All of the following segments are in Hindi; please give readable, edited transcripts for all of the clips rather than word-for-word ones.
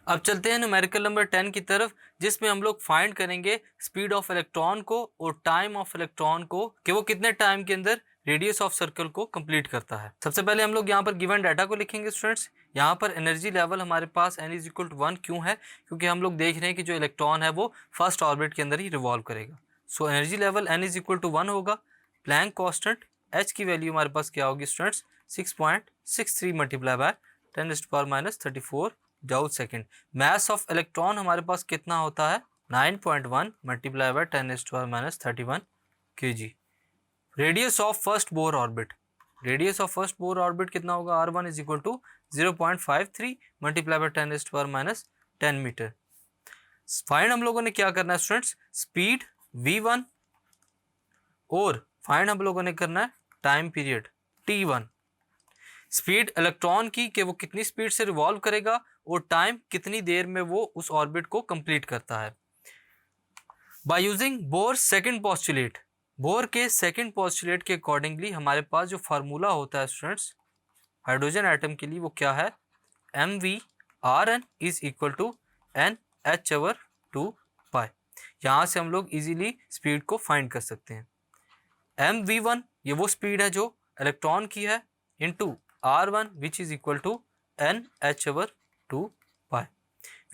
अब चलते हैं न्यूमेरिकल नंबर 10 की तरफ, जिसमें हम लोग फाइंड करेंगे स्पीड ऑफ इलेक्ट्रॉन को और टाइम ऑफ इलेक्ट्रॉन को कि वो कितने टाइम के अंदर रेडियस ऑफ सर्कल को कंप्लीट करता है। सबसे पहले हम लोग यहाँ पर गिवन डाटा को लिखेंगे स्टूडेंट्स। यहाँ पर एनर्जी लेवल हमारे पास n इज इक्वल टू 1 क्यों है, क्योंकि हम लोग देख रहे हैं कि जो इलेक्ट्रॉन है वो फर्स्ट ऑर्बिट के अंदर ही रिवॉल्व करेगा। So energy level n is equal to 1 होगा। प्लैंक कांस्टेंट h की वैल्यू हमारे पास क्या होगी students, 6.63 multiply by 10⁻³ joule second. Mass of electron हमारे पास कितना होता है, 9.1 multiply by 10⁻³ kg। Radius of first Bohr orbit, radius of first Bohr orbit कितना होगा, r1 is equal to 0.53 multiply by 10⁻10 metre. Find हम लोगों ने क्या करना है स्टूडेंट्स, स्पीड v1 और फाइंड हम लोगों ने करना है time period t1। Speed electron की कि वो कितनी स्पीड से रिवॉल्व करेगा और टाइम कितनी देर में वो उस ऑर्बिट को कंप्लीट करता है। By using bore second postulate, bore के सेकंड पोस्टुलेट के अकॉर्डिंगली हमारे पास जो फार्मूला होता है स्टूडेंट्स हाइड्रोजन एटम के लिए वो क्या है, mv(rn) is equal to NH/2 यहाँ से हम लोग इजीली स्पीड को फाइंड कर सकते हैं। mv1 ये वो स्पीड है जो इलेक्ट्रॉन की है, into r1 which is equal to NH/2।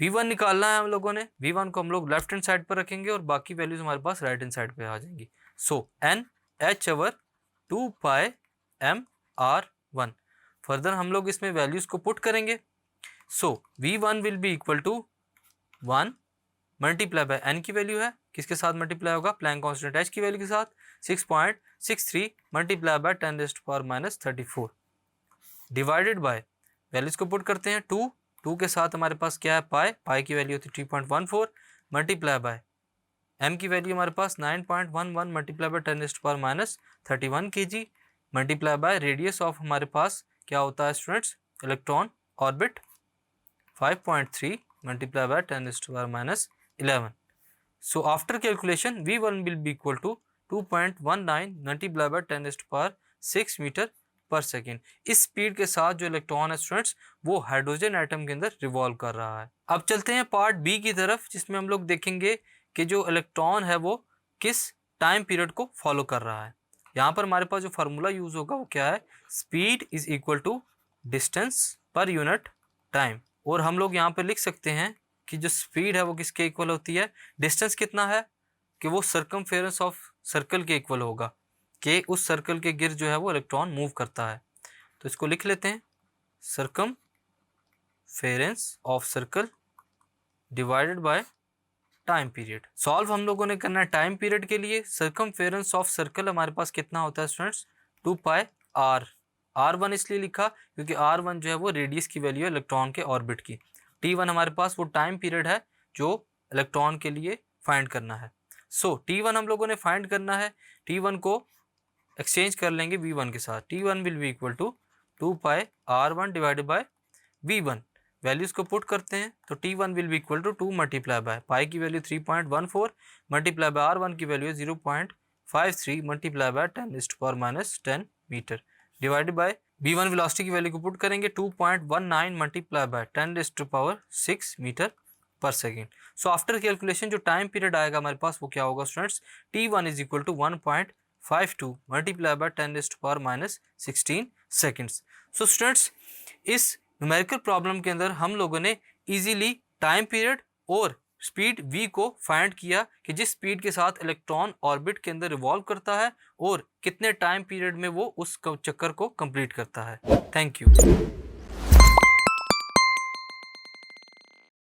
v1 निकालना है हम लोगों ने, v1 को हम लोग लेफ्ट हैंड साइड पर रखेंगे और बाकी वैल्यूज हमारे पास राइट हैंड साइड पे आ जाएंगी। सो NH/2 mr1। फर्दर हम लोग इसमें वैल्यूज को पुट करेंगे। So v1 will be equal to 1 multiply by n की वैल्यू है, किसके साथ मल्टीप्लाई होगा, प्लैंक कांस्टेंट h की वैल्यू के साथ, 6.63 multiply by 10⁻34 divided by values को पुट करते हैं 2 के साथ हमारे पास क्या है, पाई की वैल्यू होती है 3.14 मल्टीप्लाई बाय m की वैल्यू हमारे पास 9.11 multiply by 10⁻31 kg multiply by radius of हमारे पास क्या होता है students, electron orbit 5.3 multiply by 10⁻11। So after calculation v1 will be equal to 2.19 multiply by 10⁻6 metre पर सेकेंड। इस स्पीड के साथ जो इलेक्ट्रॉन है स्टूडेंट्स वो हाइड्रोजन एटम के अंदर रिवॉल्व कर रहा है। अब चलते हैं पार्ट बी की तरफ, जिसमें हम लोग देखेंगे कि जो इलेक्ट्रॉन है वो किस टाइम पीरियड को फॉलो कर रहा है। यहाँ पर हमारे पास जो फार्मूला यूज होगा वो क्या है, speed is equal to distance पर यूनिट टाइम। और हम लोग यहाँ पर लिख सकते हैं कि जो स्पीड है वो किसके इक्वल होती है, डिस्टेंस कितना है कि वो सर्कमफेरेंस ऑफ सर्कल के इक्वल होगा, कि उस सर्कल के गिर्द जो है वो इलेक्ट्रॉन मूव करता है। तो इसको लिख लेते हैं, circumference of circle divided by time period. Solve हम लोगों ने करना है टाइम पीरियड के लिए। सर्कमफेरेंस ऑफ सर्कल हमारे पास कितना होता है स्टूडेंट्स, 2πr। r1 इसलिए लिखा क्योंकि r1 जो है वो रेडियस की वैल्यू है इलेक्ट्रॉन के ऑर्बिट की। t1 हमारे पास वो टाइम पीरियड है जो इलेक्ट्रॉन के लिए फाइंड करना है। सो t1 हम लोगों ने फाइंड करना है, t1 को एक्सचेंज कर लेंगे v1 के साथ। t1 will be equal to 2πr1 divided by v1। Values को पुट करते हैं तो t1 will be equal to 2 multiply by pi की वैल्यू 3.14 मल्टीप्लाई बाय r1 की value 0.53 multiply by 10⁻10 metre divided by v1 velocity की वैल्यू को पुट करेंगे 2.19 मल्टीप्लाई बाय 10⁻6 मीटर पर सेकेंड। सो आफ्टर कैलकुलेशन जो टाइम पीरियड आएगा हमारे पास वो क्या होगा students, t1 is equal to 1.52 multiply by 10⁻16 seconds. So students इस न्यूमेरिकल प्रॉब्लम के अंदर हम लोगों ने इजीली टाइम पीरियड और स्पीड v को फाइंड किया कि जिस स्पीड के साथ इलेक्ट्रॉन ऑर्बिट के अंदर रिवॉल्व करता है और कितने टाइम पीरियड में वो उस चक्कर को कंप्लीट करता है। Thank you.